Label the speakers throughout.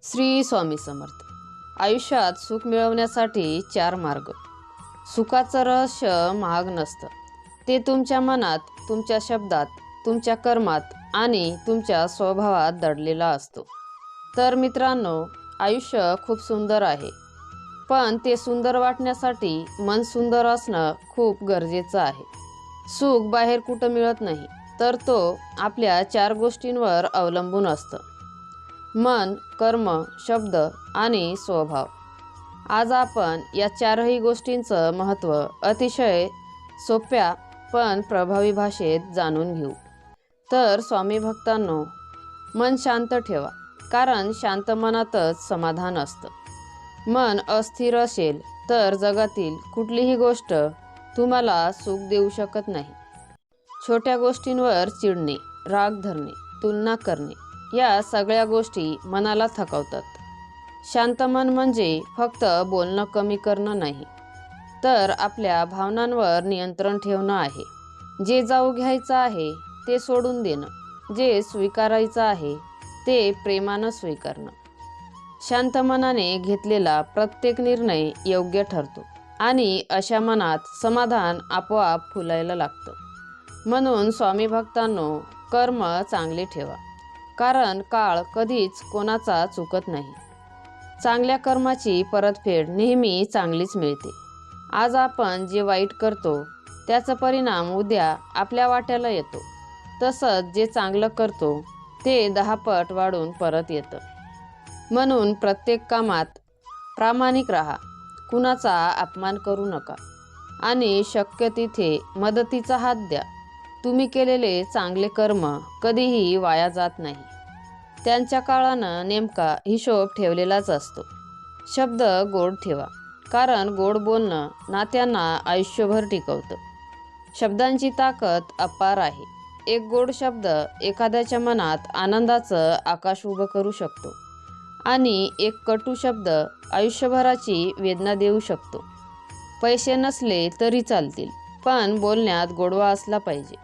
Speaker 1: श्री स्वामी समर्थ। आयुष्यात सुख मिळवण्यासाठी 4 मार्ग। सुखाचं रहस्य महाग नसतं, ते तुमच्या मनात, तुमच्या शब्दात, तुमच्या कर्मात आणि तुमच्या स्वभावात दडलेला असतो। तर मित्रांनो, आयुष्य खूप सुंदर आहे, पण ते सुंदर वाटण्यासाठी मन सुंदर असणं खूप गरजेचं आहे। सुख बाहेर कुठं मिळत नाही, तर तो आपल्या 4 गोष्टींवर अवलंबून असतं: मन, कर्म, शब्द आणि स्वभाव। आज आपण या 4ही गोष्टींचं महत्त्व अतिशय सोप्या पण प्रभावी भाषेत जाणून घेऊ। तर स्वामी भक्तांनो, मन शांत ठेवा, कारण शांत मनातच समाधान असतं। मन अस्थिर असेल तर जगातील कुठलीही गोष्ट तुम्हाला सुख देऊ शकत नाही। छोट्या गोष्टींवर चिडणे, राग धरणे, तुलना करणे या सगळ्या गोष्टी मनाला थकवतात। शांत मन म्हणजे फक्त बोलणं कमी करणं नाही, तर आपल्या भावनांवर नियंत्रण ठेवणं आहे। जे जाऊ घ्यायचं आहे ते सोडून देणं, जे स्वीकारायचं आहे ते प्रेमानं स्वीकारणं। शांत मनाने घेतलेला प्रत्येक निर्णय योग्य ठरतो आणि अशा मनात समाधान आपोआप फुलायला लागतं। म्हणून स्वामी भक्तांनो, कर्म चांगले ठेवा, कारण काळ कधीच कोणाचा चुकत नाही। चांगल्या कर्माची परतफेड नेहमी चांगलीच मिळते। आज आपण जे वाईट करतो त्याचा परिणाम उद्या आपल्या वाट्याला येतो, तसंच जे चांगलं करतो ते 10 पट वाढून परत येतं। म्हणून प्रत्येक कामात प्रामाणिक राहा, कुणाचा अपमान करू नका आणि शक्य तिथे मदतीचा हात द्या। तुम्ही केलेले चांगले कर्म कधीही वाया जात नाही, त्यांच्या काळानं नेमका हिशोब ठेवलेलाच असतो। शब्द गोड ठेवा, कारण गोड बोलणं नात्यांना आयुष्यभर टिकवतं। शब्दांची ताकद अपार आहे। एक गोड शब्द एखाद्याच्या मनात आनंदाचं आकाश उभं करू शकतो आणि एक कटू शब्द आयुष्यभराची वेदना देऊ शकतो। पैसे नसले तरी चालतील, पण बोलण्यात गोडवा असला पाहिजे।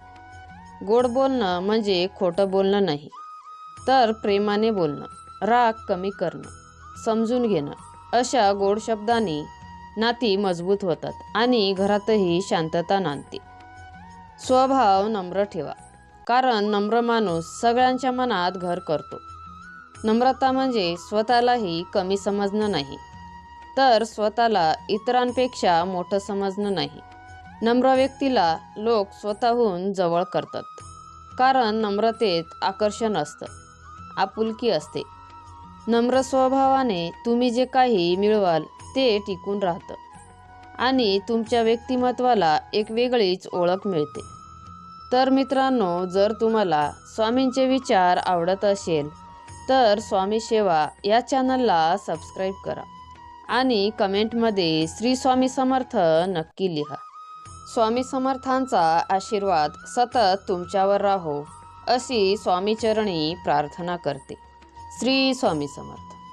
Speaker 1: गोड बोलणं म्हणजे खोटं बोलणं नाही, तर प्रेमाने बोलणं, राग कमी करणं, समजून घेणं। अशा गोड शब्दांनी नाती मजबूत होतात आणि घरातही शांतता नांदते। स्वभाव नम्र ठेवा, कारण नम्र माणूस सगळ्यांच्या मनात घर करतो। नम्रता म्हणजे स्वतःलाही कमी समजणं नाही, तर स्वतःला इतरांपेक्षा मोठं समजणं नाही। नम्र व्यक्तीला लोक स्वतःहून जवळ करतात, कारण नम्रतेत आकर्षण असतं, आपुलकी असते। नम्र स्वभावाने तुम्ही जे काही मिळवाल ते टिकून राहतं आणि तुमच्या व्यक्तिमत्वाला एक वेगळीच ओळख मिळते। तर मित्रांनो, जर तुम्हाला स्वामींचे विचार आवडत असेल तर स्वामी सेवा या चॅनलला सबस्क्राईब करा आणि कमेंटमध्ये श्री स्वामी समर्थ नक्की लिहा। स्वामी समर्थांचा आशीर्वाद सतत तुमच्यावर राहो, अशी स्वामीचरणी प्रार्थना करते। श्री स्वामी समर्थ।